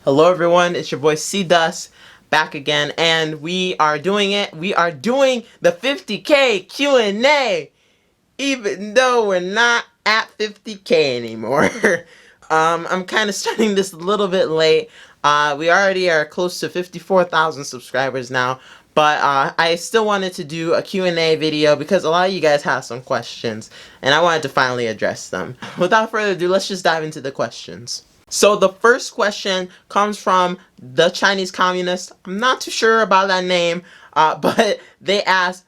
Hello everyone, it's your boy CDusk back again, and we are doing it. We are doing the 50K Q&A, even though we're not at 50K anymore. I'm kind of starting this a little bit late. We already are close to 54,000 subscribers now, but I still wanted to do a Q&A video because a lot of you guys have some questions, and I wanted to finally address them. Without further ado, let's just dive into the questions. So the first question comes from the Chinese Communist. I'm not too sure about that name, but they ask,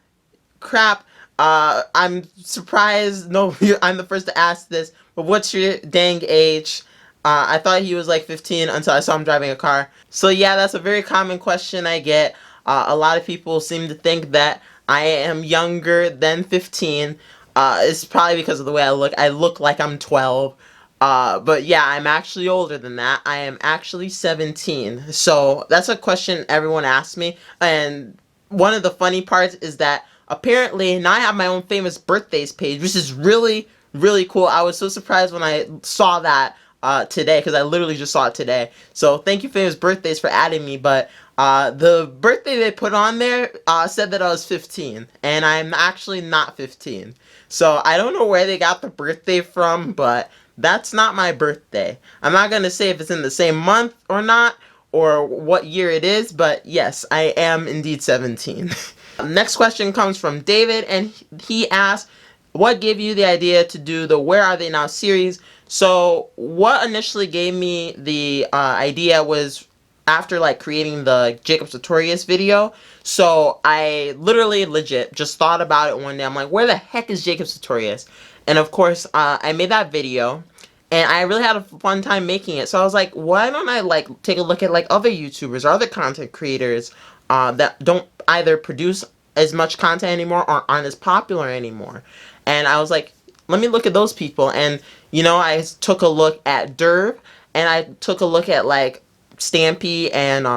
crap, I'm surprised, no, I'm the first to ask this, but what's your dang age? I thought he was like 15 until I saw him driving a car. So yeah, that's a very common question I get. A lot of people seem to think that I am younger than 15. It's probably because of the way I look. I look like I'm 12. But yeah, I'm actually older than that. I am actually 17. So that's a question everyone asks me. And one of the funny parts is that apparently now I have my own famous birthdays page, which is really, really cool. I was so surprised when I saw that today, because I literally just saw it today. So thank you, famous birthdays, for adding me. But the birthday they put on there said that I was 15, and I'm actually not 15. So I don't know where they got the birthday from, but that's not my birthday. I'm not going to say if it's in the same month or not, or what year it is, but yes, I am indeed 17. Next question comes from David, and he asks, what gave you the idea to do the Where Are They Now series? So what initially gave me the idea was after like creating the Jacob Sartorius video. So I literally legit just thought about it one day. I'm like, where the heck is Jacob Sartorius? And of course, I made that video, and I really had a fun time making it. So I was like, why don't I like take a look at like other YouTubers or other content creators that don't either produce as much content anymore or aren't as popular anymore. And I was like, let me look at those people. And you know, I took a look at Derv, and I took a look at like Stampy, and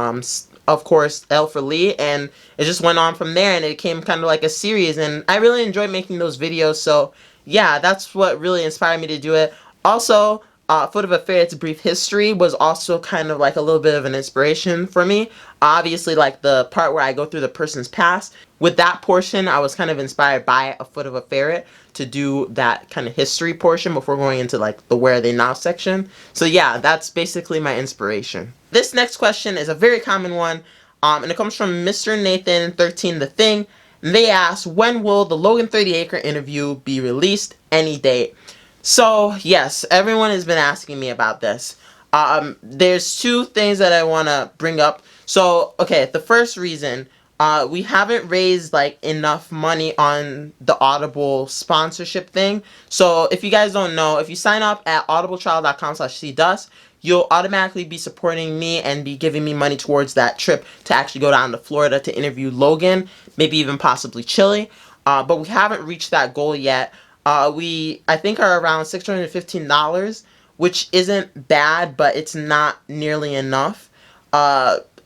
of course L for Lee, and it just went on from there, and it became kind of like a series, and I really enjoyed making those videos. So yeah, that's what really inspired me to do it. Also, Foot of a Ferret's brief history was also kind of like a little bit of an inspiration for me. Obviously, like the part where I go through the person's past, with that portion I was kind of inspired by A Foot of a Ferret to do that kind of history portion before going into like the Where Are They Now section. So yeah, that's basically my inspiration. This next question is a very common one, and it comes from Mr. Nathan 13 The Thing. And they ask, when will the Logan 30 Acre interview be released? Any date? So yes, everyone has been asking me about this. There's two things that I want to bring up. So okay, the first reason, we haven't raised like enough money on the Audible sponsorship thing. So if you guys don't know, if you sign up at audibletrial.com/cdusk, you'll automatically be supporting me and be giving me money towards that trip to actually go down to Florida to interview Logan, maybe even possibly Chile. But we haven't reached that goal yet. We, I think, are around $615, which isn't bad, but it's not nearly enough.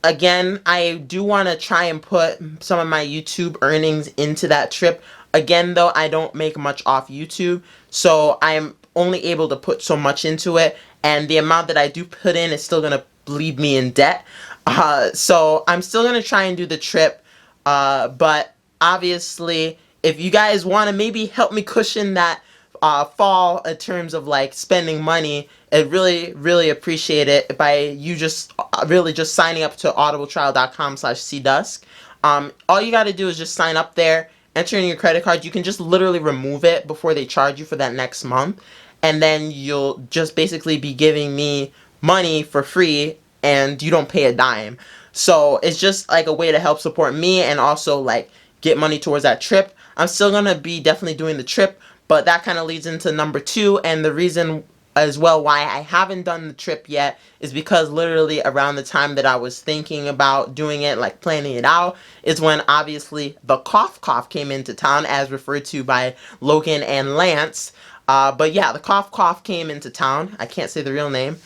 Again, I do want to try and put some of my YouTube earnings into that trip. Again, though, I don't make much off YouTube, so I'm only able to put so much into it, and the amount that I do put in is still going to leave me in debt. So I'm still going to try and do the trip, but obviously, if you guys want to maybe help me cushion that fall in terms of like spending money, I really, really appreciate it by you just really just signing up to audibletrial.com/cdusk. All you got to do is just sign up there, enter in your credit card. You can just literally remove it before they charge you for that next month, and then you'll just basically be giving me money for free, and you don't pay a dime. So it's just like a way to help support me and also like get money towards that trip. I'm still going to be definitely doing the trip, but that kind of leads into number two, and the reason as well why I haven't done the trip yet is because literally around the time that I was thinking about doing it, like planning it out, is when obviously the cough came into town, as referred to by Logan and Lance. But yeah, the cough came into town. I can't say the real name.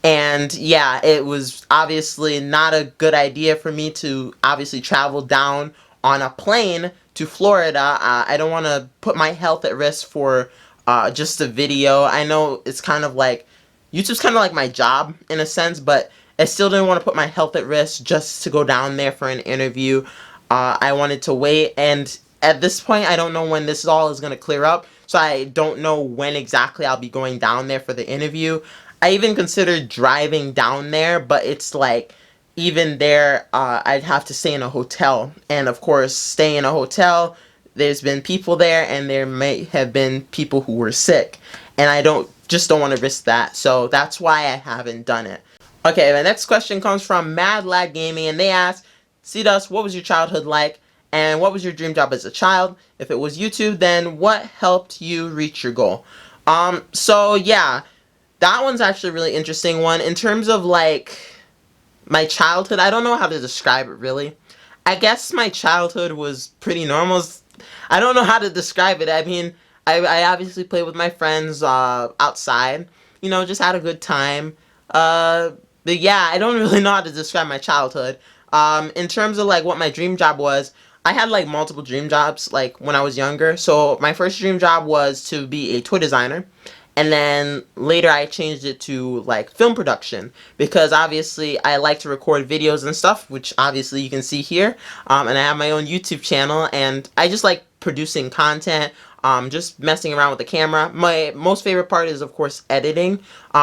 And yeah, it was obviously not a good idea for me to obviously travel down on a plane to Florida. I don't want to put my health at risk for just a video. I know it's kind of like, YouTube's kind of like my job in a sense, but I still didn't want to put my health at risk just to go down there for an interview. I wanted to wait, and at this point I don't know when this all is going to clear up, so I don't know when exactly I'll be going down there for the interview. I even considered driving down there, but it's like, even there, I'd have to stay in a hotel, and of course, staying in a hotel, there's been people there, and there may have been people who were sick, and I don't want to risk that, so that's why I haven't done it. Okay, the next question comes from Mad Lad Gaming, and they ask, CDusk, what was your childhood like, and what was your dream job as a child? If it was YouTube, then what helped you reach your goal? So yeah, that one's actually a really interesting one. In terms of like my childhood, I don't know how to describe it really. I guess my childhood was pretty normal. I don't know how to describe it. I mean, I obviously played with my friends outside. You know, just had a good time. But yeah, I don't really know how to describe my childhood. In terms of like what my dream job was, I had like multiple dream jobs like when I was younger. So my first dream job was to be a toy designer. And then later I changed it to like film production, because obviously I like to record videos and stuff, which obviously you can see here. And I have my own YouTube channel, and I just like producing content, just messing around with the camera. My most favorite part is of course editing,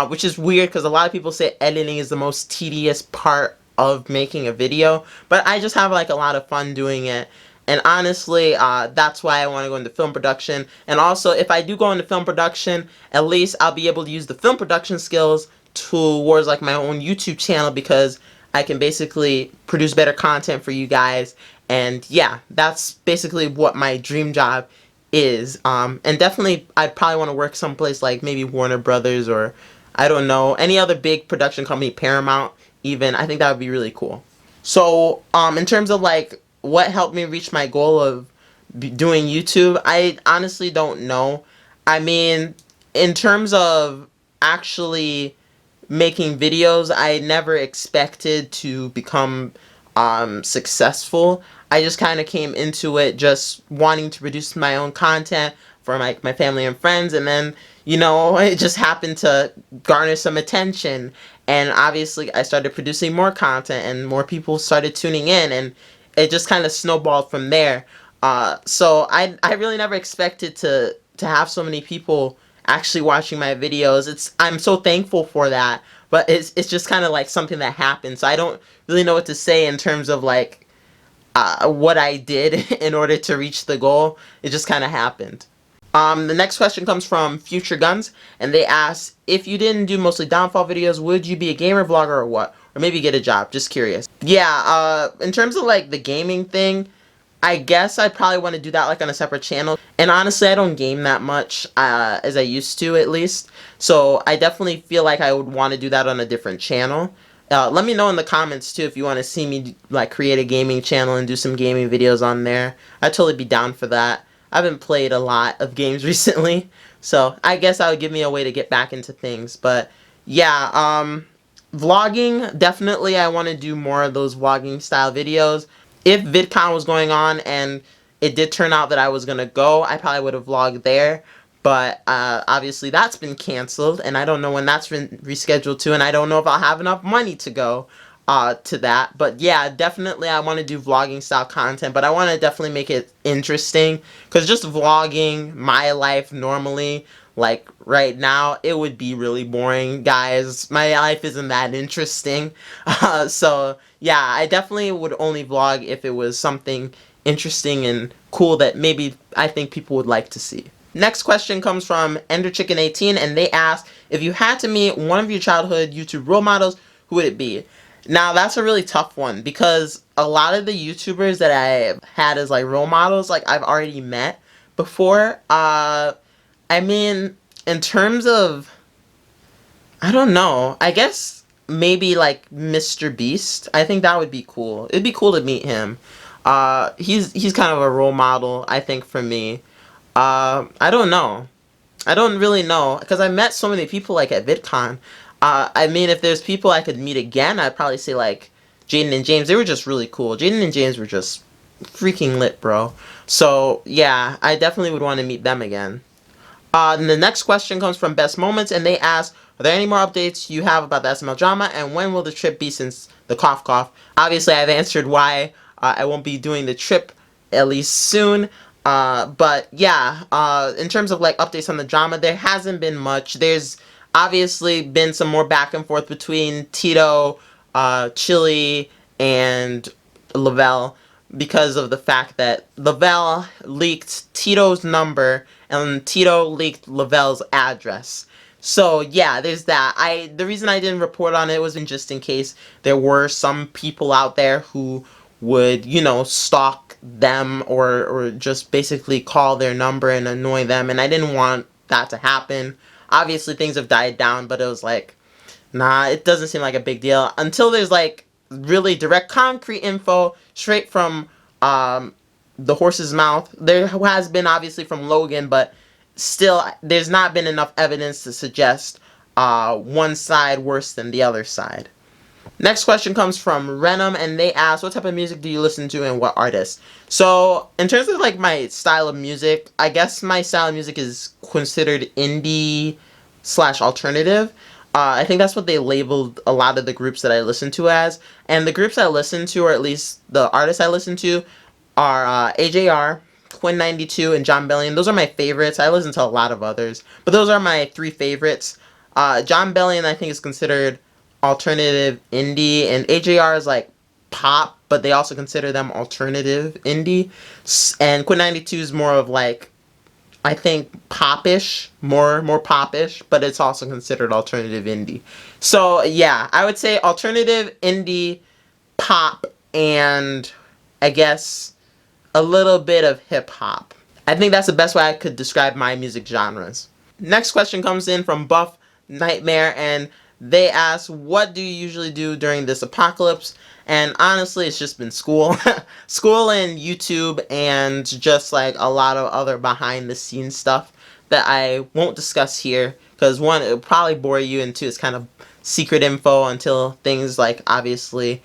which is weird because a lot of people say editing is the most tedious part of making a video, but I just have like a lot of fun doing it. And honestly, that's why I want to go into film production. And also, if I do go into film production, at least I'll be able to use the film production skills towards like my own YouTube channel, because I can basically produce better content for you guys. And yeah, that's basically what my dream job is. And definitely, I'd probably want to work someplace like maybe Warner Brothers, or I don't know, any other big production company, Paramount even. I think that would be really cool. So, in terms of like what helped me reach my goal of doing YouTube, I honestly don't know. I mean, in terms of actually making videos, I never expected to become successful. I just kind of came into it just wanting to produce my own content for my family and friends, and then, you know, it just happened to garner some attention, and obviously I started producing more content, and more people started tuning in, and it just kind of snowballed from there. So I really never expected to have so many people actually watching my videos. I'm so thankful for that, but it's just kind of like something that happened. So I don't really know what to say in terms of like what I did in order to reach the goal. It just kind of happened. The next question comes from Future Guns, and they ask, if you didn't do mostly downfall videos, would you be a gamer vlogger or what? Or maybe get a job, just curious. Yeah, in terms of like the gaming thing, I guess I'd probably want to do that like on a separate channel. And honestly, I don't game that much, as I used to at least. So I definitely feel like I would want to do that on a different channel. Let me know in the comments too if you want to see me like create a gaming channel and do some gaming videos on there. I'd totally be down for that. I haven't played a lot of games recently, so I guess that would give me a way to get back into things. But yeah, vlogging, definitely I want to do more of those vlogging style videos. If VidCon was going on and it did turn out that I was going to go, I probably would have vlogged there. But obviously that's been canceled, and I don't know when that's been rescheduled to, and I don't know if I'll have enough money to go to that. But yeah, definitely I want to do vlogging style content, but I want to definitely make it interesting, because just vlogging my life normally, like right now, it would be really boring, guys. My life isn't that interesting. So yeah, I definitely would only vlog if it was something interesting and cool that maybe I think people would like to see. Next question comes from EnderChicken18, and they ask, if you had to meet one of your childhood YouTube role models, who would it be? Now, that's a really tough one, because a lot of the YouTubers that I've had as like role models, like I've already met before. I mean, in terms of, I don't know, I guess maybe like Mr. Beast. I think that would be cool. It'd be cool to meet him. He's kind of a role model, I think, for me. I don't know. I don't really know, because I met so many people like at VidCon. I mean, if there's people I could meet again, I'd probably say like Jaden and James. They were just really cool. Jaden and James were just freaking lit, bro. So yeah, I definitely would want to meet them again. And the next question comes from Best Moments, and they ask, Are there any more updates you have about the SML drama, and when will the trip be since the cough cough? Obviously, I've answered why I won't be doing the trip at least soon. But yeah, in terms of like updates on the drama, there hasn't been much. There's obviously been some more back and forth between Tito, Chile, and Lavelle, because of the fact that Lavelle leaked Tito's number and Tito leaked Lavelle's address. So yeah, there's that. The reason I didn't report on it was just in case there were some people out there who would, you know, stalk them or just basically call their number and annoy them, and I didn't want that to happen. Obviously things have died down, but it was like, nah, it doesn't seem like a big deal until there's like really direct concrete info straight from the horse's mouth. There has been obviously from Logan, but still there's not been enough evidence to suggest one side worse than the other side. Next question comes from Venom, and they ask, what type of music do you listen to and what artists? So, in terms of like my style of music, I guess my style of music is considered indie slash alternative. I think that's what they labeled a lot of the groups that I listen to as. And the groups I listen to, or at least the artists I listen to, are AJR, Quinn 92, and John Bellion. Those are my favorites. I listen to a lot of others, but those are my three favorites. John Bellion, I think, is considered alternative indie, and AJR is like pop, but they also consider them alternative indie. And Quinn 92 is more of like, I think, popish, more popish, but it's also considered alternative indie. So yeah, I would say alternative indie, pop, and I guess a little bit of hip hop. I think that's the best way I could describe my music genres. Next question comes in from Buff Nightmare, and they ask, what do you usually do during this apocalypse? And honestly, it's just been school. School and YouTube, and just like a lot of other behind the scenes stuff that I won't discuss here, because one, it would probably bore you, and two, it's kind of secret info until things like obviously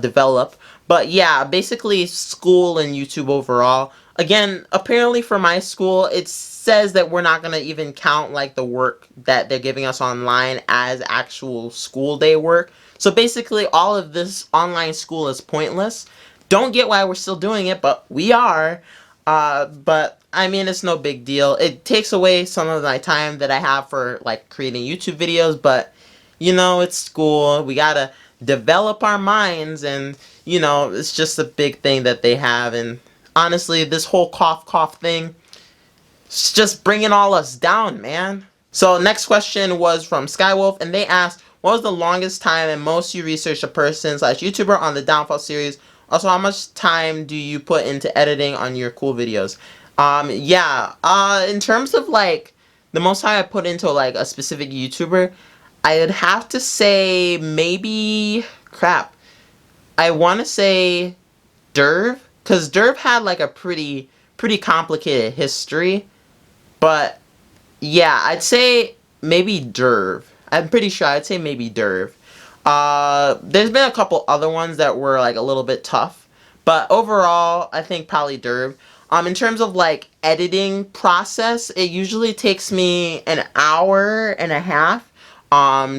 develop. But yeah, basically school and YouTube overall. Again, apparently for my school, it says that we're not going to even count like the work that they're giving us online as actual school day work. So basically all of this online school is pointless. Don't get why we're still doing it, but we are. But I mean, it's no big deal. It takes away some of my time that I have for like creating YouTube videos, but you know, it's school. We gotta develop our minds, and you know, it's just a big thing that they have. And honestly, this whole cough cough thing, it's just bringing all us down, man. So next question was from SkyWolf, and they asked, what was the longest time and most you researched a person slash YouTuber on the Downfall series? Also, how much time do you put into editing on your cool videos? In terms of like the most time I put into like a specific YouTuber, I would have to say maybe, crap, I want to say Derv, because Derv had like a pretty complicated history. But yeah, I'd say maybe Derv. I'm pretty sure I'd say maybe Derv. There's been a couple other ones that were like a little bit tough, but overall I think probably Derv. In terms of like editing process, it usually takes me an hour and a half.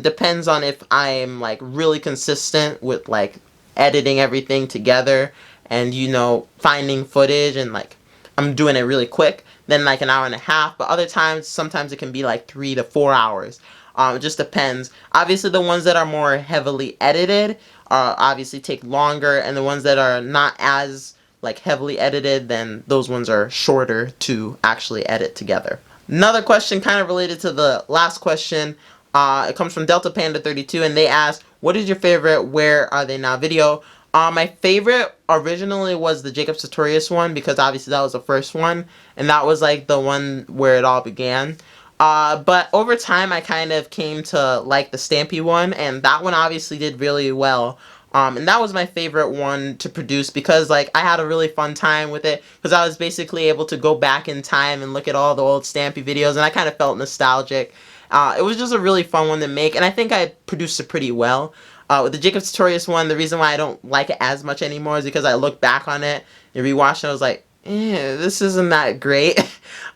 Depends on if I'm like really consistent with like editing everything together and, you know, finding footage, and like I'm doing it really quick, then like an hour and a half. But other times, sometimes it can be like 3 to 4 hours. It just depends. Obviously the ones that are more heavily edited obviously take longer, and the ones that are not as like heavily edited, then those ones are shorter to actually edit together. Another question kind of related to the last question. It comes from DeltaPan 32, and they ask, what is your favorite Where Are They Now video? My favorite originally was the Jacob Sartorius one, because obviously that was the first one, and that was like the one where it all began. But over time I kind of came to like the Stampy one, and that one obviously did really well. And that was my favorite one to produce, because like I had a really fun time with it, because I was basically able to go back in time and look at all the old Stampy videos, and I kind of felt nostalgic. It was just a really fun one to make, and I think I produced it pretty well. With the Jacob Sartorius one, the reason why I don't like it as much anymore is because I look back on it and rewatched it, and I was like, this isn't that great.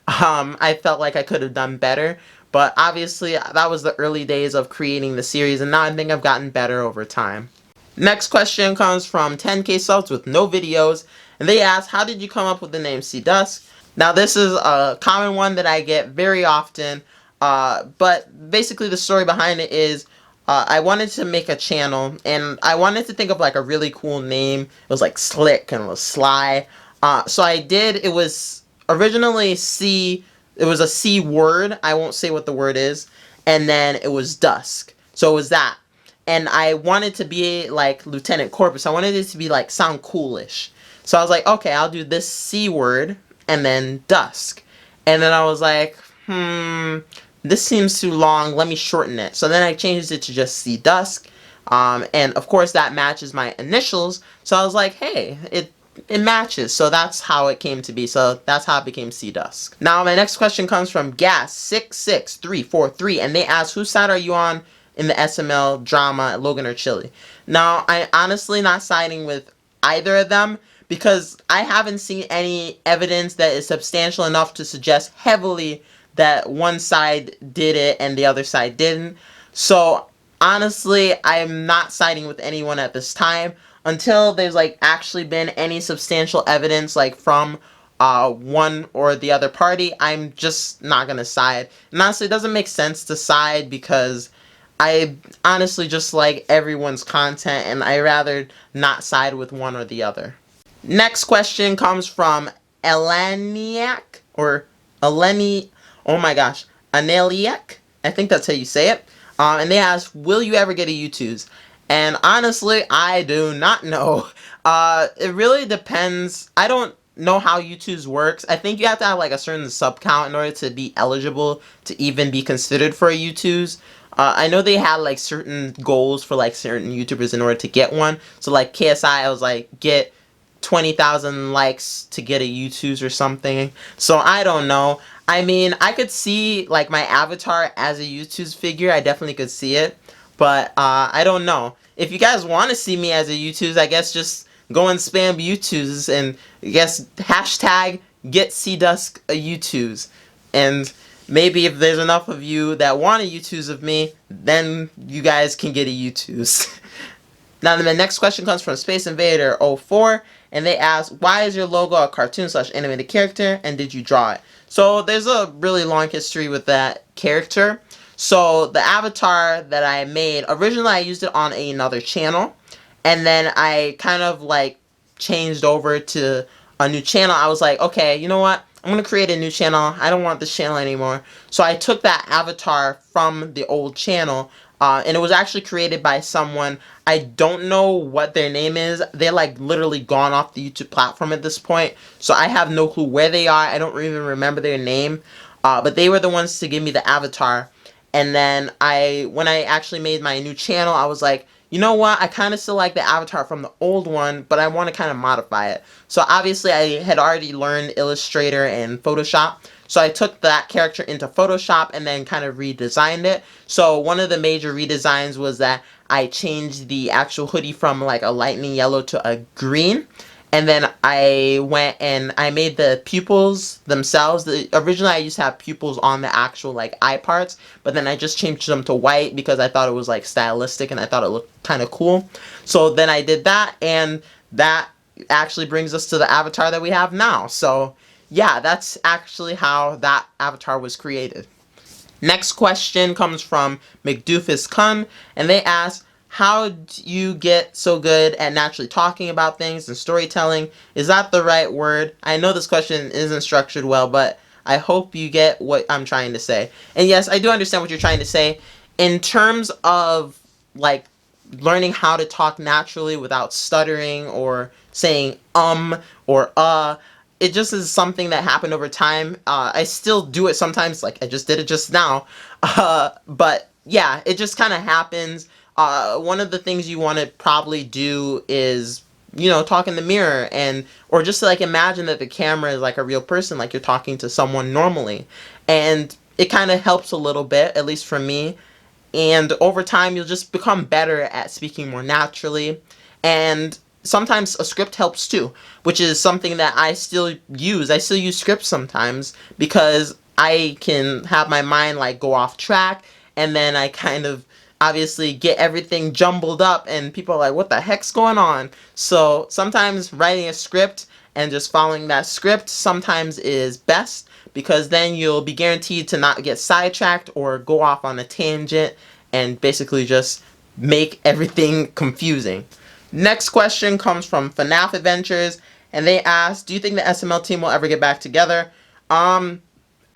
I felt like I could have done better. but obviously that was the early days of creating the series, and now I think I've gotten better over time. Next question comes from 10k subs with no videos, and they ask, how did you come up with the name CDusk? Now this is a common one that I get very often, but basically the story behind it is I wanted to make a channel, and I wanted to think of like a really cool name. It was like slick and it was sly. So I did. It was originally C. It was a C word. I won't say what the word is. And then it was dusk. So it was that. And I wanted to be like Lieutenant Corpus. I wanted it to be like sound coolish. So I was like, okay, I'll do this C word and then dusk. And then I was like, this seems too long. Let me shorten it. So then I changed it to just CDusk. And of course that matches my initials. So I was like, hey, it matches. So that's how it came to be. So that's how it became CDusk. Now my next question comes from Gas66343, and they ask, whose side are you on in the SML drama, Logan or Chile? Now, I'm honestly not siding with either of them because I haven't seen any evidence that is substantial enough to suggest heavily that one side did it and the other side didn't. So honestly, I'm not siding with anyone at this time until there's like actually been any substantial evidence like from one or the other party. I'm just not gonna side. And honestly, it doesn't make sense to side because I honestly just like everyone's content, and I rather not side with one or the other. Next question comes from Eleniak, or Eleni, oh my gosh, Aneliak, I think that's how you say it. And they ask, will you ever get a YouTube's? And honestly, I do not know. It really depends. I don't know how YouTube's works. I think you have to have like a certain sub count in order to be eligible to even be considered for a YouTube's. I know they had like certain goals for like certain YouTubers in order to get one. So like KSI, I was like, get 20,000 likes to get a YouTube's or something. So I don't know. I mean, I could see like my avatar as a YouTube's figure. I definitely could see it. But I don't know. If you guys want to see me as a YouTube's, I guess just go and spam YouTube's and I guess hashtag get CDusk a YouTube's. And maybe if there's enough of you that want a YouTube's of me, then you guys can get a YouTube's. Now the next question comes from Space Invader 04, and they ask, why is your logo a cartoon/animated character, and did you draw it? So there's a really long history with that character. So the avatar that I made, originally I used it on another channel, and then I kind of like changed over to a new channel. I was like, okay, you know what? I'm going to create a new channel. I don't want this channel anymore. So I took that avatar from the old channel, and it was actually created by someone. I don't know what their name is. They're like literally gone off the YouTube platform at this point. So I have no clue where they are. I don't even remember their name. But they were the ones to give me the avatar. And then when I actually made my new channel, I was like, you know what, I kind of still like the avatar from the old one, but I want to kind of modify it. So obviously I had already learned Illustrator and Photoshop, so I took that character into Photoshop and then kind of redesigned it. So one of the major redesigns was that I changed the actual hoodie from like a lightning yellow to a green. And then I went and I made the pupils themselves. Originally I used to have pupils on the actual like eye parts, but then I just changed them to white because I thought it was like stylistic and I thought it looked kind of cool. So then I did that, and that actually brings us to the avatar that we have now. So yeah, that's actually how that avatar was created. Next question comes from McDoofus Kun, and they ask, how do you get so good at naturally talking about things and storytelling? Is that the right word? I know this question isn't structured well, but I hope you get what I'm trying to say. And yes, I do understand what you're trying to say. In terms of like learning how to talk naturally without stuttering or saying or it just is something that happened over time. I still do it sometimes, like I just did it just now. But yeah, it just kind of happens. One of the things you want to probably do is, you know, talk in the mirror, or just like imagine that the camera is like a real person, like you're talking to someone normally. And it kind of helps a little bit, at least for me. And over time, you'll just become better at speaking more naturally. And sometimes a script helps too, which is something that I still use. I still use scripts sometimes because I can have my mind like go off track, and then I kind of obviously get everything jumbled up and people are like, what the heck's going on? So sometimes writing a script and just following that script sometimes is best, because then you'll be guaranteed to not get sidetracked or go off on a tangent and basically just make everything confusing. Next question comes from FNAF Adventures, and they ask, do you think the SML team will ever get back together?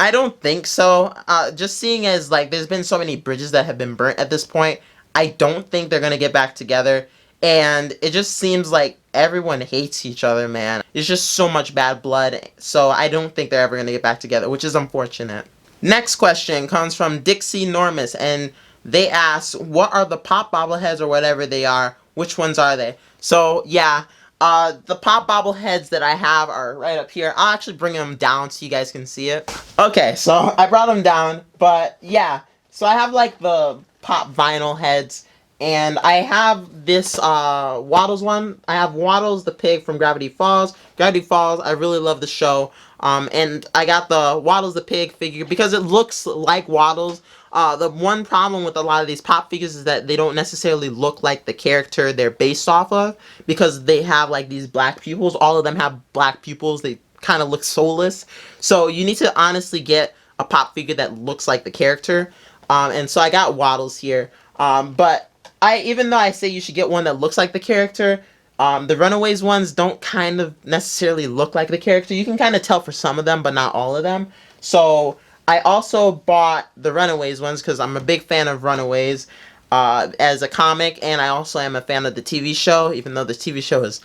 I don't think so. Just seeing as like there's been so many bridges that have been burnt at this point, I don't think they're gonna get back together. And it just seems like everyone hates each other, man. There's just so much bad blood, so I don't think they're ever gonna get back together, which is unfortunate. Next question comes from Dixie Normus, and they ask, what are the pop bobbleheads or whatever they are? Which ones are they? So yeah, the pop bobbleheads that I have are right up here. I'll actually bring them down so you guys can see it. Okay, so I brought them down, but yeah. So I have like the pop vinyl heads, and I have this Waddles one. I have Waddles the pig from Gravity Falls. Gravity Falls, I really love the show. And I got the Waddles the pig figure because it looks like Waddles. The one problem with a lot of these pop figures is that they don't necessarily look like the character they're based off of, because they have like these black pupils. All of them have black pupils. They kind of look soulless. So you need to honestly get a pop figure that looks like the character. And so I got Waddles here. But even though I say you should get one that looks like the character, the Runaways ones don't kind of necessarily look like the character. You can kind of tell for some of them, but not all of them. So I also bought the Runaways ones because I'm a big fan of Runaways as a comic, and I also am a fan of the TV show, even though the TV show is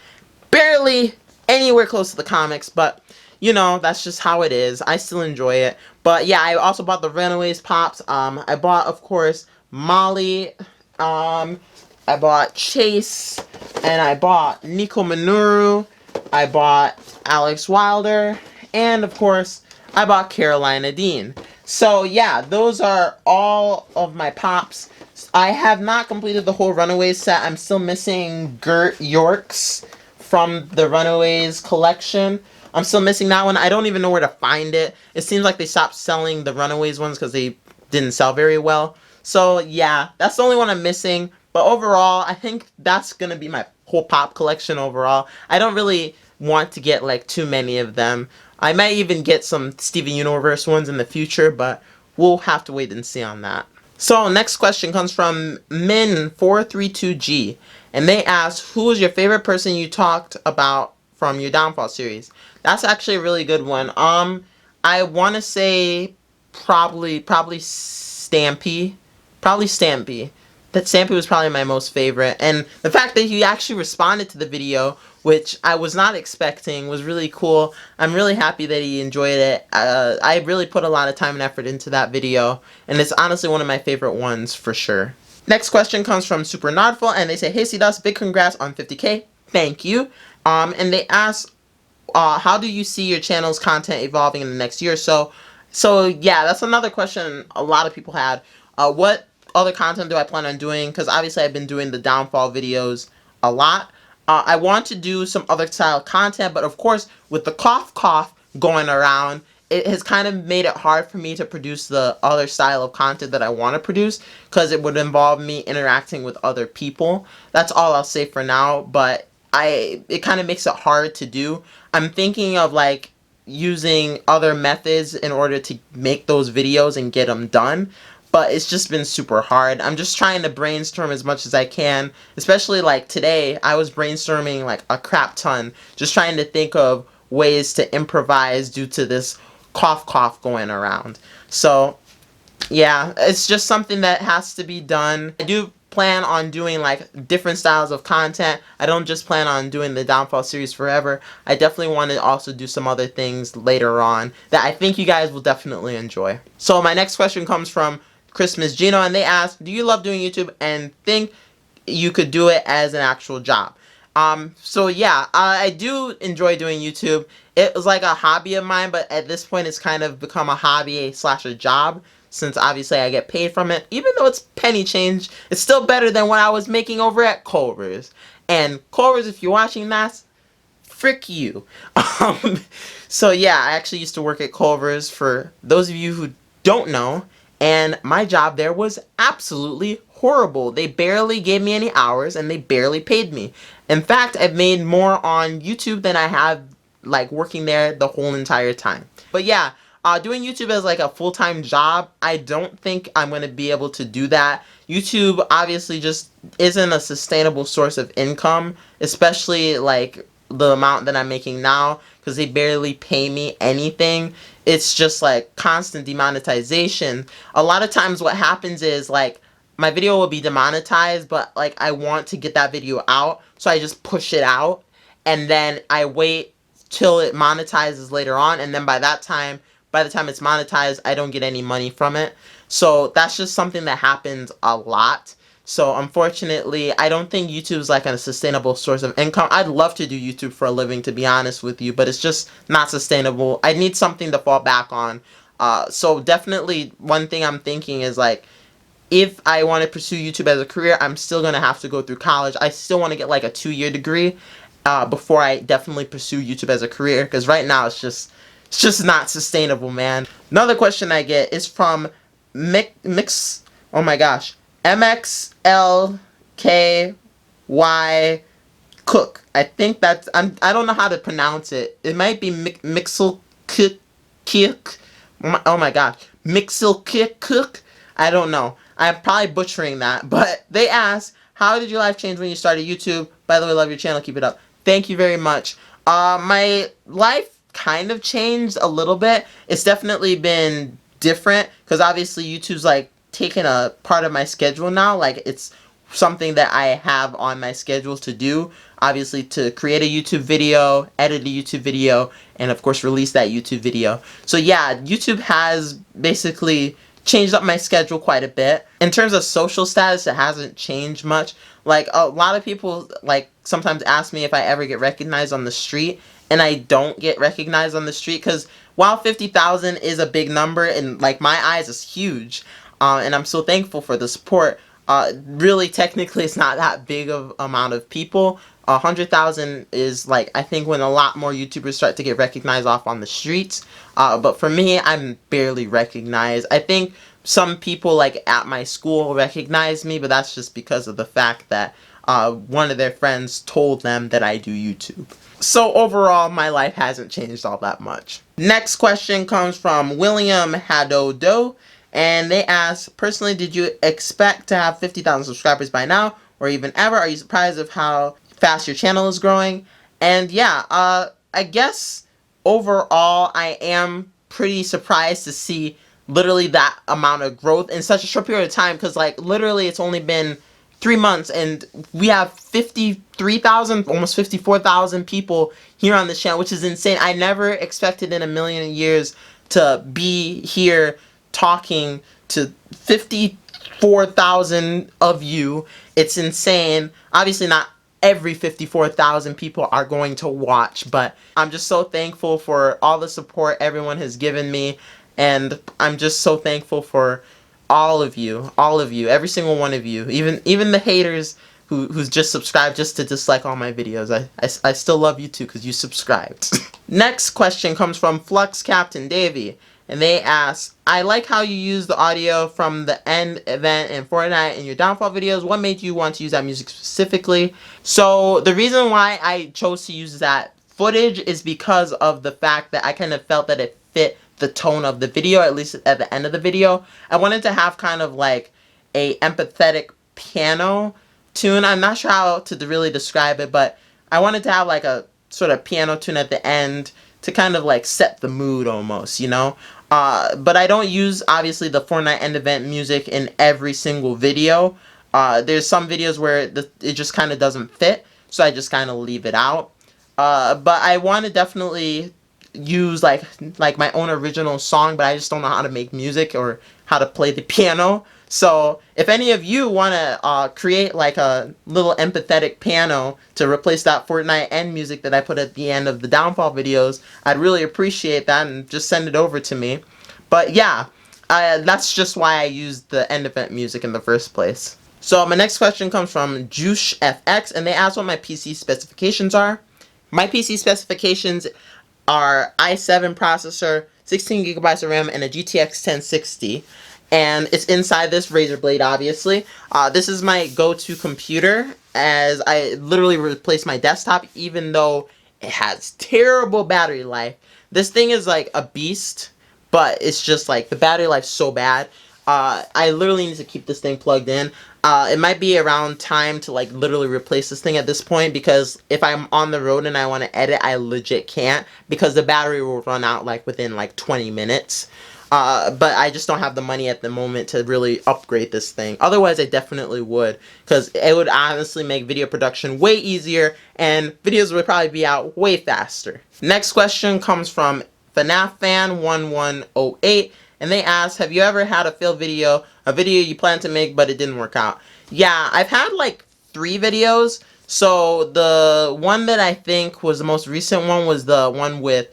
barely anywhere close to the comics, but you know, that's just how it is. I still enjoy it. But yeah, I also bought the Runaways pops. I bought, of course, Molly. I bought Chase, and I bought Nico Minoru. I bought Alex Wilder, and of course, I bought Carolina Dean. So yeah, those are all of my pops. I have not completed the whole Runaways set. I'm still missing Gert Yorks from the Runaways collection. I'm still missing that one. I don't even know where to find it. It seems like they stopped selling the Runaways ones because they didn't sell very well. So yeah, that's the only one I'm missing. But overall, I think that's going to be my whole pop collection overall. I don't really want to get like too many of them. I might even get some Steven Universe ones in the future, but we'll have to wait and see on that. So next question comes from Min432G, and they ask, who is your favorite person you talked about from your Downfall series? That's actually a really good one. I want to say probably Stampy. Probably Stampy. That Stampy was probably my most favorite, and the fact that he actually responded to the video, which I was not expecting, was really cool. I'm really happy that he enjoyed it. I really put a lot of time and effort into that video, and it's honestly one of my favorite ones for sure. Next question comes from Super Nodful, and they say, hey CDusk, big congrats on 50K. Thank you. And they ask, how do you see your channel's content evolving in the next year or so? So yeah, that's another question a lot of people had. What other content do I plan on doing? Because obviously I've been doing the Downfall videos a lot. I want to do some other style content, but of course with the cough going around, it has kind of made it hard for me to produce the other style of content that I want to produce, because it would involve me interacting with other people. That's all I'll say for now, but it kind of makes it hard to do. I'm thinking of like using other methods in order to make those videos and get them done, but it's just been super hard. I'm just trying to brainstorm as much as I can, especially like today. I was brainstorming like a crap ton, just trying to think of ways to improvise due to this cough going around. So yeah, it's just something that has to be done. I do plan on doing like different styles of content. I don't just plan on doing the Downfall series forever. I definitely want to also do some other things later on that I think you guys will definitely enjoy. So my next question comes from Christmas Gino, and they ask, do you love doing YouTube and think you could do it as an actual job? So yeah, I do enjoy doing YouTube. It was like a hobby of mine, but at this point it's kind of become a hobby slash a job, since obviously I get paid from it. Even though it's penny change, it's still better than what I was making over at Culver's. And Culver's, if you're watching that, frick you. Um, so yeah, I actually used to work at Culver's, for those of you who don't know, and my job there was absolutely horrible. They barely gave me any hours and they barely paid me. In fact, I've made more on YouTube than I have like working there the whole entire time. But yeah, doing YouTube as like a full-time job, I don't think I'm going to be able to do that. YouTube obviously just isn't a sustainable source of income, especially like the amount that I'm making now, because they barely pay me anything. It's just like constant demonetization. A lot of times what happens is like my video will be demonetized, but like I want to get that video out, so I just push it out and then I wait till it monetizes later on, and then by the time it's monetized, I don't get any money from it. So that's just something that happens a lot. So unfortunately, I don't think YouTube's like a sustainable source of income. I'd love to do YouTube for a living, to be honest with you, but it's just not sustainable. I need something to fall back on. So definitely one thing I'm thinking is like, if I want to pursue YouTube as a career, I'm still going to have to go through college. I still want to get like a 2-year degree before I definitely pursue YouTube as a career, because right now it's just not sustainable, man. Another question I get is from oh my gosh, MXLKY Cook. I think that's, I don't know how to pronounce it. It might be Mixel Cook. Oh my gosh, Mixel Cook. I don't know. I'm probably butchering that, but they ask, how did your life change when you started YouTube? By the way, love your channel. Keep it up. Thank you very much. My life kind of changed a little bit. It's definitely been different, because obviously YouTube's like taken a part of my schedule now. Like it's something that I have on my schedule to do. Obviously, to create a YouTube video, edit a YouTube video, and of course release that YouTube video. So yeah, YouTube has basically changed up my schedule quite a bit. In terms of social status, it hasn't changed much. Like a lot of people like sometimes ask me if I ever get recognized on the street, and I don't get recognized on the street, because while 50,000 is a big number, and like my eyes is huge, and I'm so thankful for the support, really technically it's not that big of amount of people. 100,000 is like, I think, when a lot more YouTubers start to get recognized off on the streets. But for me, I'm barely recognized. I think some people like at my school recognize me, but that's just because of the fact that one of their friends told them that I do YouTube. So overall, my life hasn't changed all that much. Next question comes from William Hadodo, and they ask, personally, did you expect to have 50,000 subscribers by now, or even ever? Are you surprised of how fast your channel is growing? And yeah, I guess overall I am pretty surprised to see literally that amount of growth in such a short period of time, because like literally it's only been 3 months and we have 53,000, almost 54,000 people here on this channel, which is insane. I never expected in a million years to be here talking to 54,000 of you. It's insane. Obviously not every 54,000 people are going to watch, but I'm just so thankful for all the support everyone has given me, and I'm just so thankful for all of you, every single one of you, even the haters who's just subscribed just to dislike all my videos. I still love you too, because you subscribed. Next question comes from Flux Captain Davy, and they ask, I like how you use the audio from the end event in Fortnite in your downfall videos. What made you want to use that music specifically? So the reason why I chose to use that footage is because of the fact that I kind of felt that it fit the tone of the video, at least at the end of the video. I wanted to have kind of like a empathetic piano tune. I'm not sure how to really describe it, but I wanted to have like a sort of piano tune at the end to kind of like set the mood almost, you know? But I don't use, obviously, the Fortnite end event music in every single video. There's some videos where it just kind of doesn't fit, so I just kind of leave it out. But I want to definitely use like my own original song, but I just don't know how to make music or how to play the piano. So if any of you want to create like a little empathetic piano to replace that Fortnite end music that I put at the end of the downfall videos, I'd really appreciate that, and just send it over to me. But yeah, that's just why I used the end event music in the first place. So my next question comes from JuiceFX, and they ask what my PC specifications are. My PC specifications are i7 processor, 16 gigabytes of RAM, and a GTX 1060. And it's inside this razor blade, obviously. This is my go-to computer, as I literally replaced my desktop, even though it has terrible battery life. This thing is like a beast, but it's just like the battery life's so bad. I literally need to keep this thing plugged in. It might be around time to like literally replace this thing at this point, because if I'm on the road and I want to edit, I legit can't, because the battery will run out like within like 20 minutes. But I just don't have the money at the moment to really upgrade this thing. Otherwise, I definitely would, because it would honestly make video production way easier, and videos would probably be out way faster. Next question comes from FNAF Fan 1108, and they asked, have you ever had a failed video, a video you planned to make but it didn't work out? Yeah, I've had like 3 videos. So the one that I think was the most recent one was the one with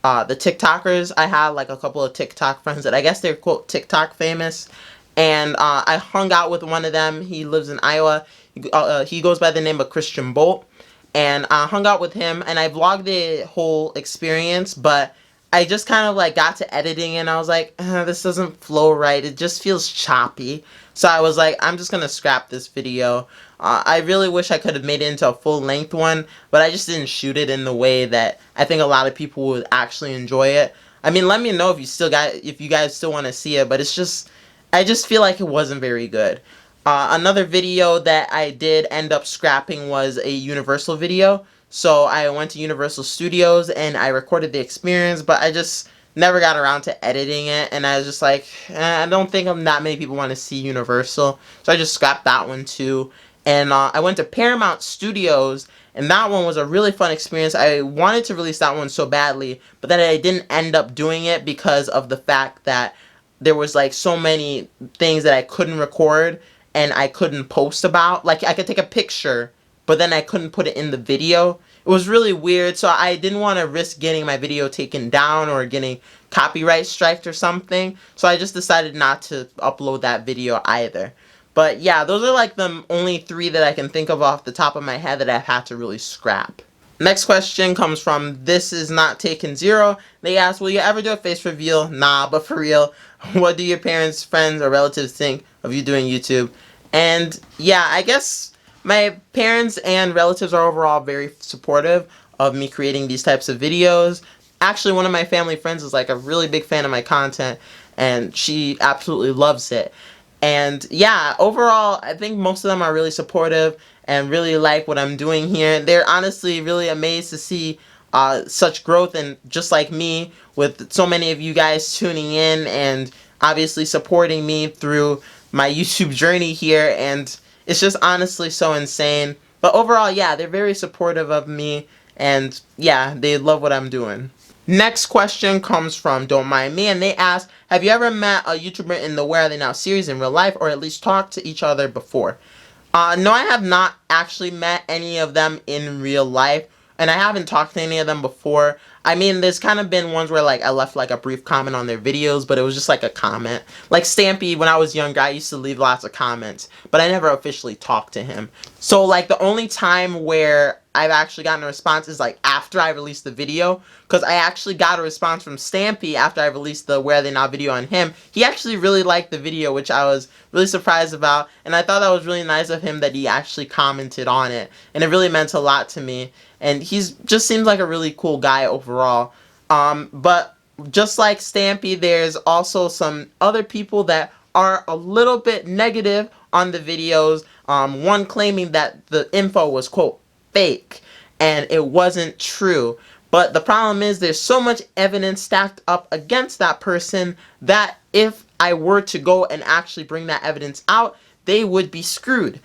the TikTokers. I had like a couple of TikTok friends that I guess they're quote TikTok famous, and I hung out with one of them. He lives in Iowa. He goes by the name of Christian Bolt, and I hung out with him, and I vlogged the whole experience, but I just kind of like got to editing and I was like, this doesn't flow right. It just feels choppy. So I was like, I'm just gonna scrap this video. I really wish I could have made it into a full-length one, but I just didn't shoot it in the way that I think a lot of people would actually enjoy it. I mean, let me know if you guys still want to see it, but it's just, I just feel like it wasn't very good. Another video that I did end up scrapping was a Universal video. So I went to Universal Studios and I recorded the experience, but I just never got around to editing it, and I was just like, I don't think that many people want to see Universal, so I just scrapped that one too. And I went to Paramount Studios, and that one was a really fun experience. I wanted to release that one so badly, but then I didn't end up doing it because of the fact that there was like so many things that I couldn't record and I couldn't post about. Like, I could take a picture, but then I couldn't put it in the video. It was really weird, so I didn't want to risk getting my video taken down or getting copyright striked or something, so I just decided not to upload that video either. But yeah, those are like the only 3 that I can think of off the top of my head that I've had to really scrap. Next question comes from This Is Not Taken Zero. They ask, will you ever do a face reveal? Nah, but for real, what do your parents, friends, or relatives think of you doing YouTube? And yeah, I guess my parents and relatives are overall very supportive of me creating these types of videos. Actually, one of my family friends is like a really big fan of my content, and she absolutely loves it. And yeah, overall, I think most of them are really supportive and really like what I'm doing here. They're honestly really amazed to see such growth, and just like me, with so many of you guys tuning in and obviously supporting me through my YouTube journey here, and it's just honestly so insane. But overall, yeah, they're very supportive of me, and yeah, they love what I'm doing. Next question comes from Don't Mind Me, and they ask, have you ever met a YouTuber in the Where Are They Now series in real life, or at least talked to each other before? No, I have not actually met any of them in real life, and I haven't talked to any of them before. I mean, there's kind of been ones where like I left like a brief comment on their videos, but it was just like a comment. Like Stampy, when I was younger, I used to leave lots of comments, but I never officially talked to him. So like the only time where I've actually gotten a response is like after I released the video, because I actually got a response from Stampy after I released the Where Are They Now video on him. He actually really liked the video, which I was really surprised about, and I thought that was really nice of him that he actually commented on it, and it really meant a lot to me. And he's just seems like a really cool guy overall. But just like Stampy, there's also some other people that are a little bit negative on the videos. One claiming that the info was, quote, fake, and it wasn't true. But the problem is there's so much evidence stacked up against that person that if I were to go and actually bring that evidence out, they would be screwed.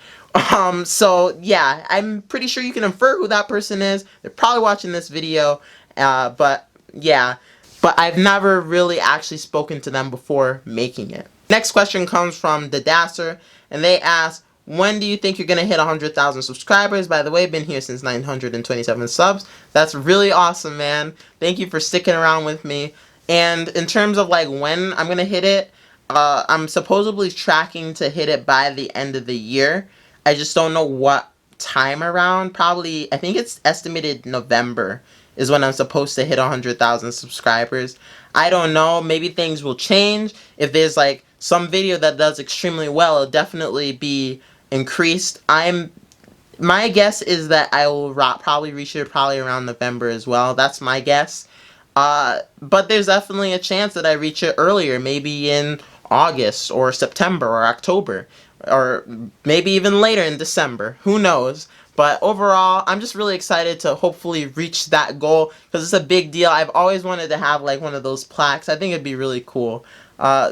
So yeah, I'm pretty sure you can infer who that person is. They're probably watching this video, but yeah. But I've never really actually spoken to them before making it. Next question comes from The Dasser, and they ask, when do you think you're going to hit 100,000 subscribers? By the way, been here since 927 subs. That's really awesome, man. Thank you for sticking around with me. And in terms of like when I'm going to hit it, I'm supposedly tracking to hit it by the end of the year. I just don't know what time around, probably, I think it's estimated November is when I'm supposed to hit 100,000 subscribers. I don't know, maybe things will change. If there's like some video that does extremely well, it'll definitely be increased. My guess is that I will probably reach it probably around November as well. That's my guess. But there's definitely a chance that I reach it earlier, maybe in August or September or October, or maybe even later in December. Who knows? But overall, I'm just really excited to hopefully reach that goal because it's a big deal. I've always wanted to have like one of those plaques. I think it'd be really cool.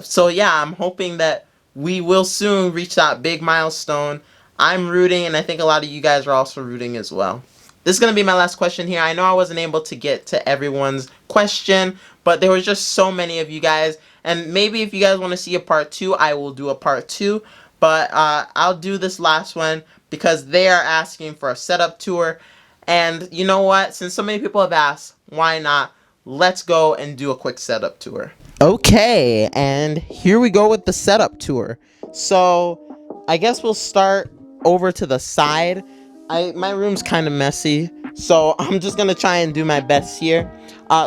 So yeah, I'm hoping that we will soon reach that big milestone. I'm rooting, and I think a lot of you guys are also rooting as well. This is going to be my last question here. I know I wasn't able to get to everyone's question, but there was just so many of you guys. And maybe if you guys want to see a part 2, I will do a part 2. But I'll do this last one because they are asking for a setup tour. And you know what? Since so many people have asked, why not? Let's go and do a quick setup tour. Okay, and here we go with the setup tour. So I guess we'll start over to the side. My room's kind of messy, so I'm just gonna try and do my best here.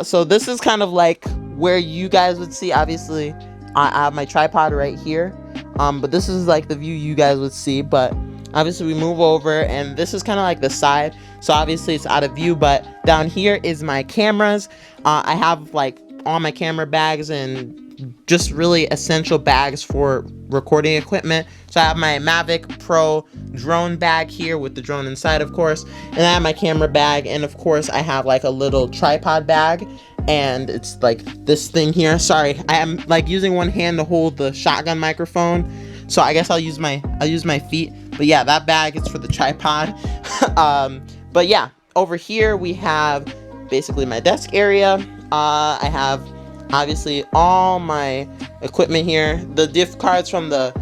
So this is kind of like where you guys would see. Obviously, I have my tripod right here, but this is like the view you guys would see. But obviously, we move over, and this is kind of like the side. So obviously, it's out of view. But down here is my cameras. I have like all my camera bags and just really essential bags for recording equipment. So I have my Mavic Pro drone bag here with the drone inside, of course, and I have my camera bag, and of course I have like a little tripod bag, and it's like this thing here. Sorry, I am like using one hand to hold the shotgun microphone, so I guess I'll use my feet. But yeah, that bag is for the tripod. But yeah, over here we have basically my desk area. I have obviously all my equipment here, the gift cards from the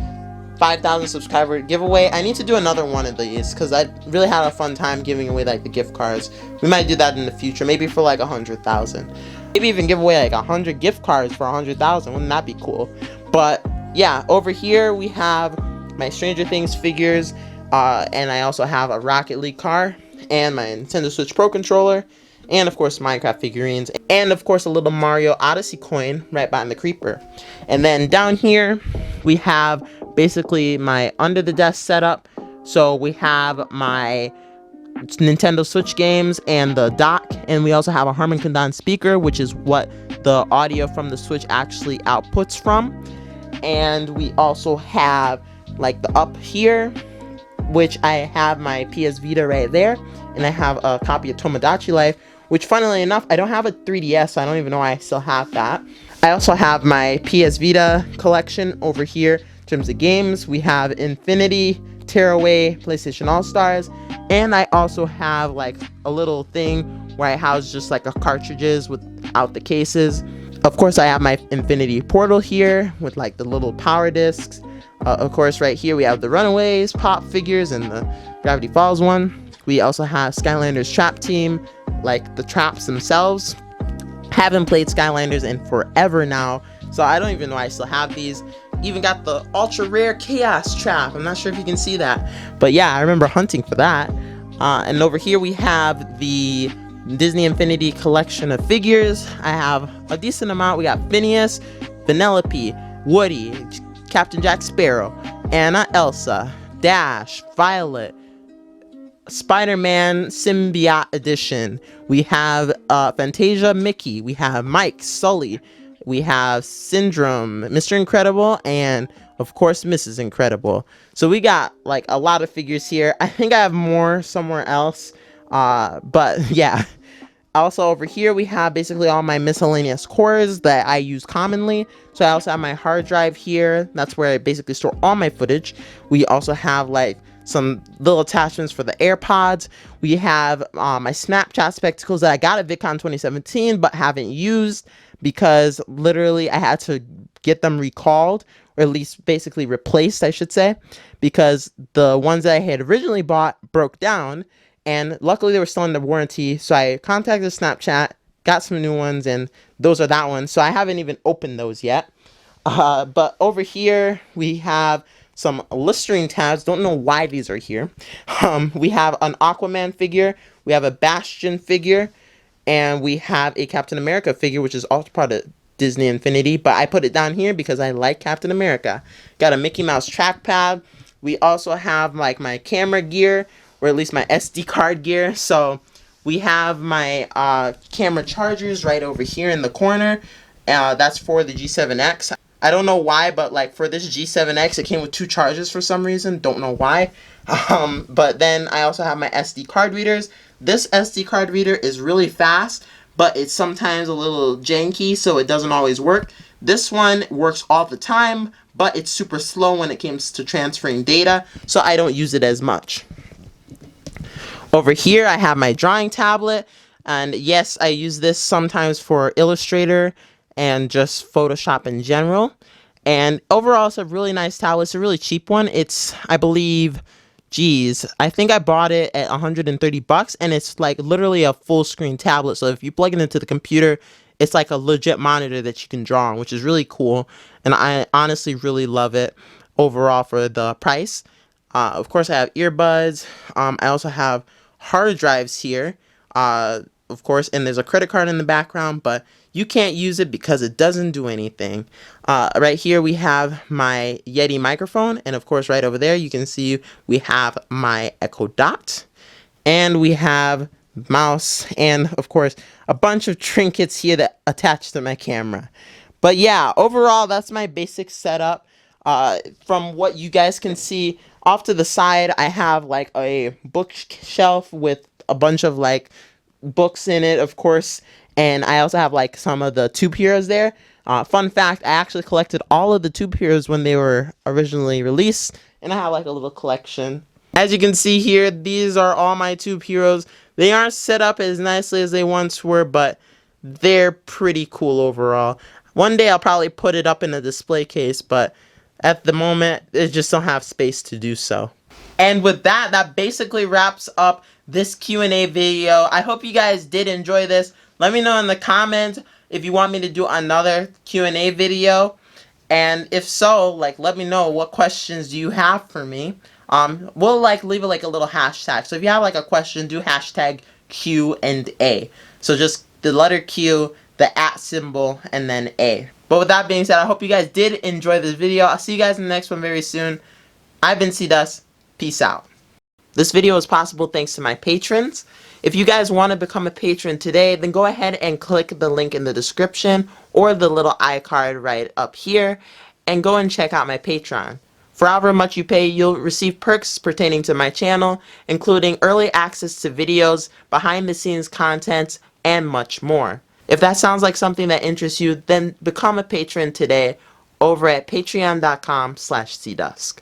5,000 subscriber giveaway. I need to do another one of these because I really had a fun time giving away like the gift cards. We might do that in the future, maybe for like 100,000, maybe even give away like 100 gift cards for 100,000. Wouldn't that be cool? But yeah, over here we have my Stranger Things figures, and I also have a Rocket League car and my Nintendo Switch Pro controller, and of course Minecraft figurines, and of course a little Mario Odyssey coin right behind the creeper. And then down here we have basically my under the desk setup. So we have my Nintendo Switch games and the dock, and we also have a Harman Kardon speaker, which is what the audio from the Switch actually outputs from. And we also have like the up here, which I have my PS Vita right there, and I have a copy of Tomodachi Life, which funnily enough, I don't have a 3DS, so I don't even know why I still have that. I also have my PS Vita collection over here. In terms of games, we have Infinity, Tearaway, PlayStation All-Stars, and I also have like a little thing where I house just like a cartridges without the cases. Of course, I have my Infinity Portal here with like the little power discs. Of course, right here we have the Runaways pop figures and the Gravity Falls one. We also have Skylanders Trap Team, like the traps themselves. Haven't played Skylanders in forever now, so I don't even know I still have these. Even got the ultra rare Chaos Trap. I'm not sure if you can see that, but yeah, I remember hunting for that. And over here we have the Disney Infinity collection of figures. I have a decent amount. We got Phineas, Vanellope, Woody, Captain Jack Sparrow, Anna, Elsa, Dash, Violet, Spider-Man Symbiote Edition. We have Fantasia Mickey. We have Mike, Sully. We have Syndrome, Mr. Incredible, and of course Mrs. Incredible. So we got like a lot of figures here. I think I have more somewhere else, but yeah. Also over here we have basically all my miscellaneous cores that I use commonly. So I also have my hard drive here. That's where I basically store all my footage. We also have like some little attachments for the AirPods. We have my Snapchat spectacles that I got at VidCon 2017 but haven't used because literally I had to get them recalled, or at least basically replaced, I should say, because the ones that I had originally bought broke down, and luckily they were still under warranty. So I contacted Snapchat, got some new ones, and those are that one. So I haven't even opened those yet. But over here we have some Listerine tabs. Don't know why these are here. We have an Aquaman figure. We have a Bastion figure. And we have a Captain America figure, which is also part of Disney Infinity. But I put it down here because I like Captain America. Got a Mickey Mouse trackpad. We also have like my camera gear, or at least my SD card gear. So we have my camera chargers right over here in the corner. That's for the G7X. I don't know why, but like for this G7X, it came with 2 chargers for some reason. Don't know why. But then I also have my SD card readers. This SD card reader is really fast, but it's sometimes a little janky, so it doesn't always work. This one works all the time, but it's super slow when it comes to transferring data, so I don't use it as much. Over here, I have my drawing tablet, and yes, I use this sometimes for Illustrator and just Photoshop in general. And overall, it's a really nice tablet. It's a really cheap one. It's, I believe, geez, I think I bought it at $130, and it's like literally a full screen tablet. So if you plug it into the computer, it's like a legit monitor that you can draw on, which is really cool. And I honestly really love it overall for the price. Of course, I have earbuds. I also have hard drives here, of course, and there's a credit card in the background, but you can't use it because it doesn't do anything. Right here we have my Yeti microphone, and of course right over there you can see we have my Echo Dot, and we have mouse, and of course a bunch of trinkets here that attach to my camera. But yeah, overall that's my basic setup. From what you guys can see off to the side, I have like a bookshelf with a bunch of like books in it, of course, and I also have like some of the Tube Heroes there. Fun fact, I actually collected all of the Tube Heroes when they were originally released, and I have like a little collection. As you can see here, these are all my Tube Heroes. They aren't set up as nicely as they once were, but they're pretty cool overall. One day I'll probably put it up in a display case, but at the moment, they just don't have space to do so. And with that, that basically wraps up this Q&A video. I hope you guys did enjoy this. Let me know in the comments if you want me to do another Q&A video. And if so, like, let me know what questions do you have for me. We'll like leave it like a little hashtag. So if you have like a question, do hashtag Q&A. So just the letter Q, the @ symbol, and then A. But with that being said, I hope you guys did enjoy this video. I'll see you guys in the next one very soon. I've been CDusk. Peace out. This video is possible thanks to my patrons. If you guys want to become a patron today, then go ahead and click the link in the description or the little iCard right up here and go and check out my Patreon. For however much you pay, you'll receive perks pertaining to my channel, including early access to videos, behind the scenes content, and much more. If that sounds like something that interests you, then become a patron today over at patreon.com/CDusk.